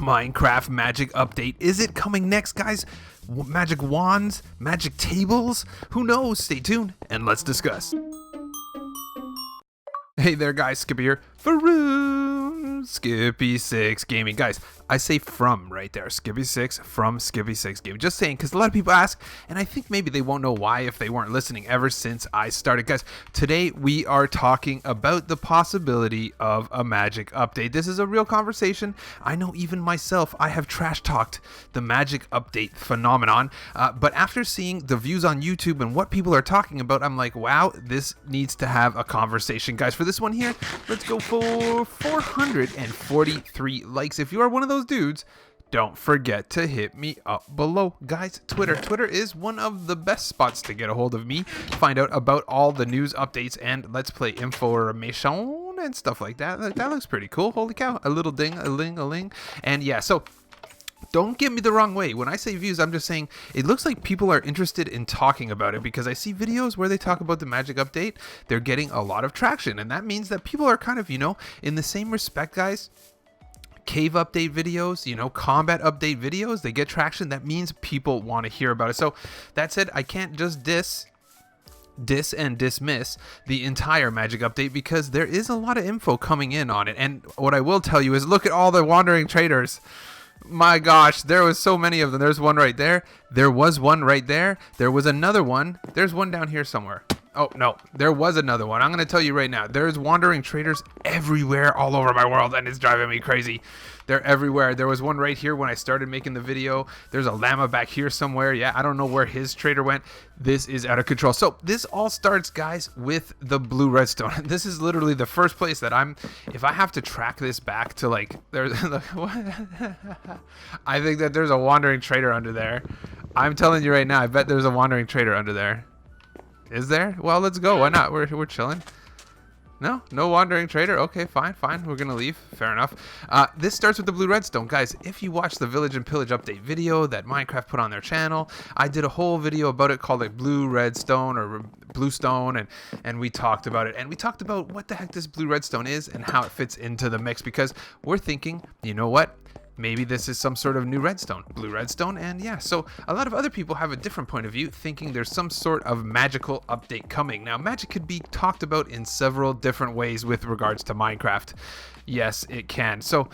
Minecraft magic update. Is it coming next, guys? Magic wands? Magic tables? Who knows? Stay tuned and let's discuss. Hey there, guys. Skippy here from Skippy 6 Gaming. Guys, I say from right there. Skippy 6 from Skippy 6 Gaming. Just saying, because a lot of people ask, and I think maybe they won't know why if they weren't listening ever since I started. Guys, today we are talking about the possibility of a magic update. This is a real conversation. I know even myself, I have trash talked the magic update phenomenon. But after seeing the views on YouTube and what people are talking about, I'm like, wow, this needs to have a conversation. Guys, for this one here, let's go for 443 likes. If you are one of those dudes, don't forget to hit me up below. Guys, Twitter is one of the best spots to get a hold of me, find out about all the news updates and let's play information and stuff like that. That looks pretty cool. Holy cow, a little ding, a ling, a ling. And yeah, so don't get me the wrong way. When I say views, I'm just saying it looks like people are interested in talking about it because I see videos where they talk about the magic update. They're getting a lot of traction, and that means that people are kind of, in the same respect, guys. Cave update videos, combat update videos, they get traction. That means people want to hear about it. So that said, I can't just diss and dismiss the entire magic update because there is a lot of info coming in on it. And what I will tell you is look at all the wandering traders. My gosh, there was so many of them. There's one right there. There was one right there. There was another one. There's one down here somewhere. Oh, no, there was another one. I'm going to tell you right now. There's wandering traders everywhere all over my world, and it's driving me crazy. They're everywhere. There was one right here when I started making the video. There's a llama back here somewhere. Yeah, I don't know where his trader went. This is out of control. So this all starts, guys, with the blue redstone. This is literally the first place that if I have to track this back to I think that there's a wandering trader under there. I'm telling you right now, I bet there's a wandering trader under there. Is there? Well, let's go. Why not? We're chilling. No wandering trader. Okay, fine. We're gonna leave. Fair enough. This starts with the blue redstone, guys. If you watch the village and pillage update video that Minecraft put on their channel, I did a whole video about it called like blue redstone or bluestone, and we talked about it. And we talked about what the heck this blue redstone is and how it fits into the mix because we're thinking, you know what? Maybe this is some sort of new redstone, blue redstone, and yeah, so a lot of other people have a different point of view, thinking there's some sort of magical update coming. Now, magic could be talked about in several different ways with regards to Minecraft. Yes, it can. So,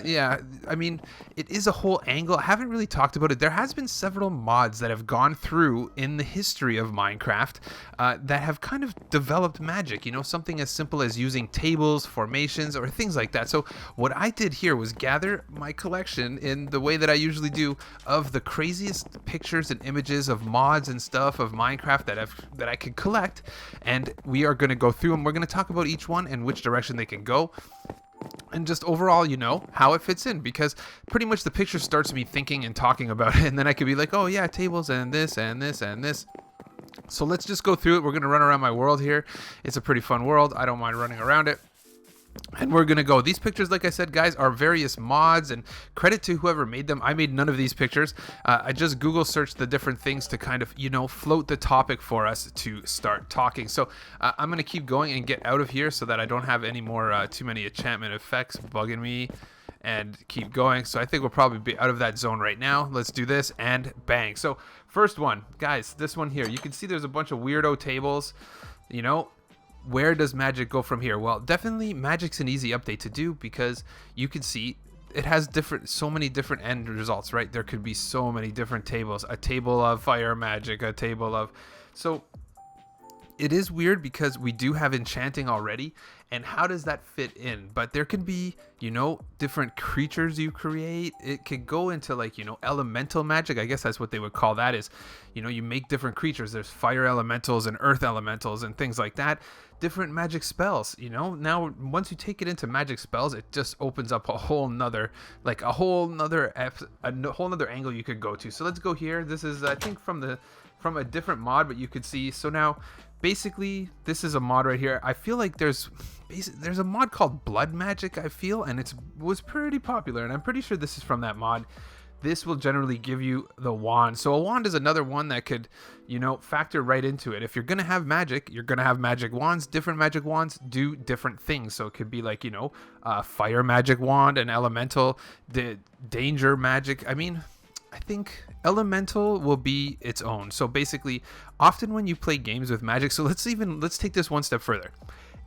yeah, I mean, it is a whole angle. I haven't really talked about it. There has been several mods that have gone through in the history of Minecraft that have kind of developed magic, something as simple as using tables, formations, or things like that. So what I did here was gather my collection in the way that I usually do of the craziest pictures and images of mods and stuff of Minecraft that I could collect, and we are going to go through them. We're going to talk about each one and which direction they can go. And just overall, how it fits in, because pretty much the picture starts me thinking and talking about it, and then I could be like, oh yeah, tables and this and this and this. So let's just go through it. We're going to run around my world here. It's a pretty fun world. I don't mind running around it. And we're going to go. These pictures, like I said, guys, are various mods, and credit to whoever made them. I made none of these pictures. I just Google searched the different things to kind of, float the topic for us to start talking. So I'm going to keep going and get out of here so that I don't have any more too many enchantment effects bugging me, and keep going. So I think we'll probably be out of that zone right now. Let's do this, and bang. So first one, guys, this one here. You can see there's a bunch of weirdo tables, Where does magic go from here? Well, definitely magic's an easy update to do because you can see it has so many different end results, right? There could be so many different tables, a table of fire magic, a table of, so it is weird because we do have enchanting already, and how does that fit in? But there can be, different creatures you create. It could go into elemental magic. I guess that's what they would call that is, you make different creatures. There's fire elementals and earth elementals and things like that. Different magic spells, Now, once you take it into magic spells, it just opens up a whole nother angle you could go to. So let's go here. This is, I think, from a different mod, but you could see. So now, basically, this is a mod right here. I feel like there's a mod called Blood Magic, I feel, and it was pretty popular, and I'm pretty sure this is from that mod. this will generally give you the wand. So a wand is another one that could, factor right into it. If you're going to have magic, you're going to have magic wands. Different magic wands do different things. So it could be like, fire magic wand, an elemental, the danger magic. I mean, I think elemental will be its own. So basically, often when you play games with magic, so let's take this one step further.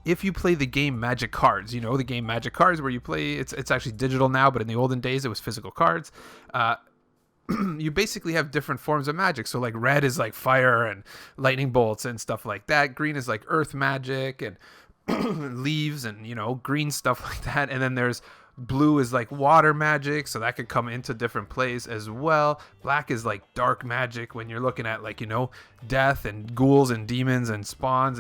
If you play the game Magic Cards, the game Magic Cards where you play, it's actually digital now, but in the olden days it was physical cards. You basically have different forms of magic. So like red is like fire and lightning bolts and stuff like that. Green is like earth magic and leaves and green stuff like that. And then there's blue is like water magic, so that could come into different plays as well. Black is like dark magic when you're looking at like death and ghouls and demons and spawns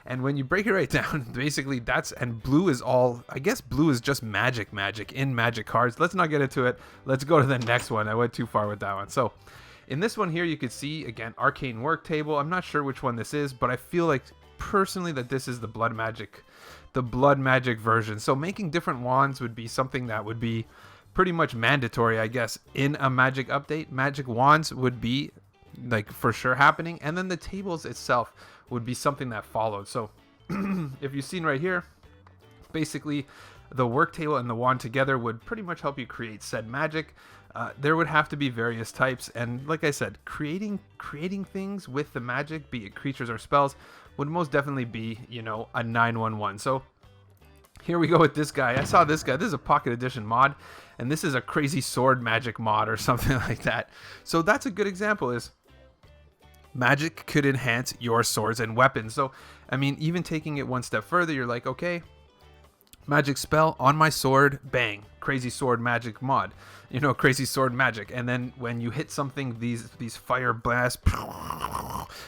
and when you break it right down, basically and blue is all, I guess blue is just magic in Magic Cards. Let's not get into it. Let's go to the next one. I went too far with that one. So in this one here, you could see, again, Arcane Work Table. I'm not sure which one this is, but I feel like personally that this is the blood magic version. So making different wands would be something that would be pretty much mandatory, I guess, in a magic update. Magic wands would be like for sure happening, and then the tables itself would be something that followed. So if you've seen right here, basically the work table and the wand together would pretty much help you create said magic. There would have to be various types, and like I said, creating things with the magic, be it creatures or spells, would most definitely be a 911. So here we go with this guy. I saw this guy. This is a pocket edition mod, and this is a crazy sword magic mod or something like that. So that's a good example. Is magic could enhance your swords and weapons. So, I mean, even taking it one step further, you're like, okay, magic spell on my sword, bang, crazy sword magic mod, crazy sword magic. And then when you hit something, these fire blasts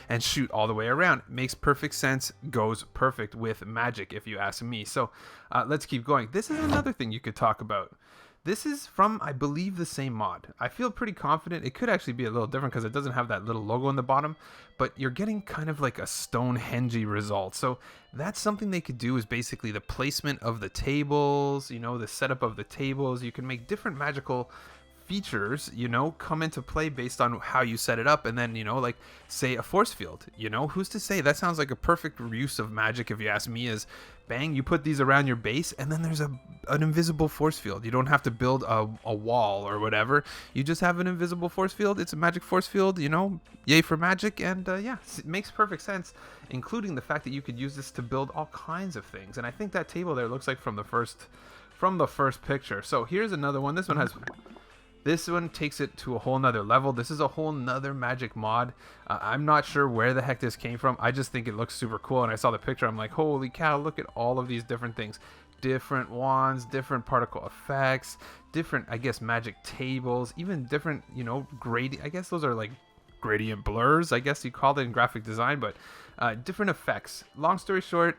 and shoot all the way around. Makes perfect sense, goes perfect with magic, if you ask me. So let's keep going. This is another thing you could talk about. This is from, I believe, the same mod. I feel pretty confident. It could actually be a little different because it doesn't have that little logo in the bottom, but you're getting kind of like a Stonehenge result. So that's something they could do, is basically the placement of the tables, the setup of the tables. You can make different magical features, come into play based on how you set it up. And then, like say a force field, who's to say? That sounds like a perfect use of magic, if you ask me, is bang, you put these around your base and then there's an invisible force field. You don't have to build a wall or whatever. You just have an invisible force field. It's a magic force field, yay for magic. And yeah, it makes perfect sense, including the fact that you could use this to build all kinds of things. And I think that table there looks like from the first picture. So here's another one. This one takes it to a whole nother level. This is a whole nother magic mod. I'm not sure where the heck this came from. I just think it looks super cool. And I saw the picture. I'm like, holy cow, look at all of these different things. Different wands, different particle effects, different, I guess, magic tables, even different, gradient. I guess those are like gradient blurs, I guess you call it in graphic design, but different effects. Long story short,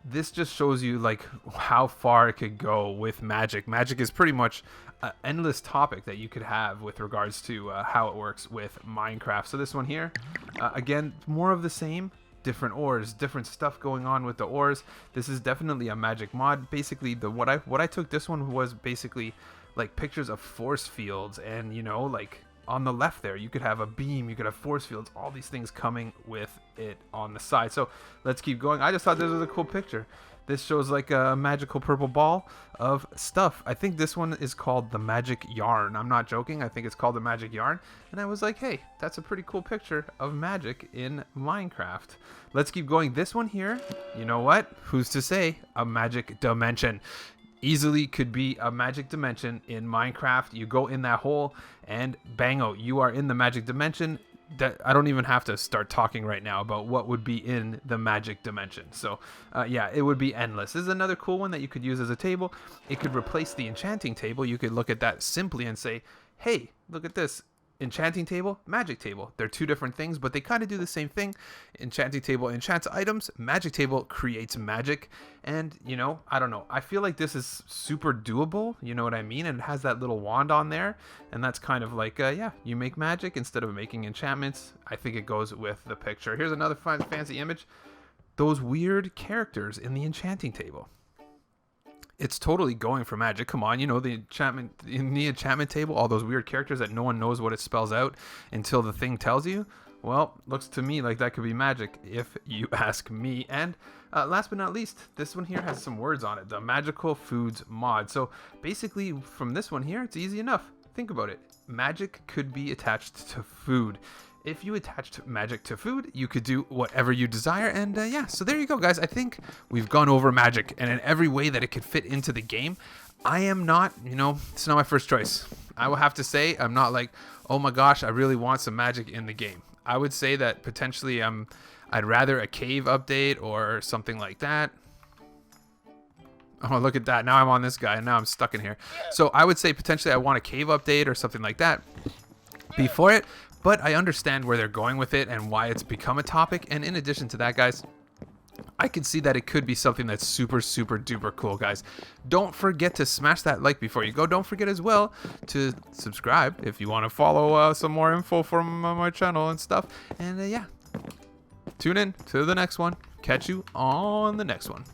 this just shows you like how far it could go with magic. Magic is pretty much an endless topic that you could have with regards to how it works with Minecraft. So this one here, again, more of the same, different ores, different stuff going on with the ores. This is definitely a magic mod. Basically, what I took this one was basically like pictures of force fields, and like on the left there, you could have a beam, you could have force fields, all these things coming with it on the side. So let's keep going. I just thought this was a cool picture. This shows like a magical purple ball of stuff. I think this one is called the Magic Yarn. I'm not joking. I think it's called the Magic Yarn. And I was like, hey, that's a pretty cool picture of magic in Minecraft. Let's keep going. This one here, you know what? Who's to say? A magic dimension. Easily could be a magic dimension in Minecraft. You go in that hole and bango, you are in the magic dimension. That I don't even have to start talking right now about what would be in the magic dimension. So yeah, it would be endless. This is another cool one that you could use as a table. It could replace the enchanting table. You could look at that simply and say, hey, look at this. Enchanting table, magic table. They're two different things, but they kind of do the same thing. Enchanting table enchants items. Magic table creates magic. And, I don't know. I feel like this is super doable. You know what I mean? And it has that little wand on there. And that's kind of like, yeah, you make magic instead of making enchantments. I think it goes with the picture. Here's another fancy image. Those weird characters in the enchanting table. it's totally going for magic. Come on, you know, the enchantment in the enchantment table, all those weird characters that no one knows what it spells out until the thing tells you. Well, looks to me like that could be magic if you ask me. And last but not least, this one here has some words on it, the magical foods mod. So basically from this one here, it's easy enough. Think about it. Magic could be attached to food. If you attached magic to food, you could do whatever you desire. And yeah, so there you go, guys. I think we've gone over magic and in every way that it could fit into the game. I am not, you know, it's not my first choice. I will have to say I'm not like, oh my gosh, I really want some magic in the game. I would say that potentially I'd rather a cave update or something like that. Oh, look at that. Now I'm on this guy and now I'm stuck in here. So I would say potentially I want a cave update or something like that before it. But I understand where they're going with it and why it's become a topic. And in addition to that, guys, I can see that it could be something that's super, super duper cool, guys. Don't forget to smash that like before you go. Don't forget as well to subscribe if you want to follow some more info from my channel and stuff. And yeah, tune in to the next one. Catch you on the next one.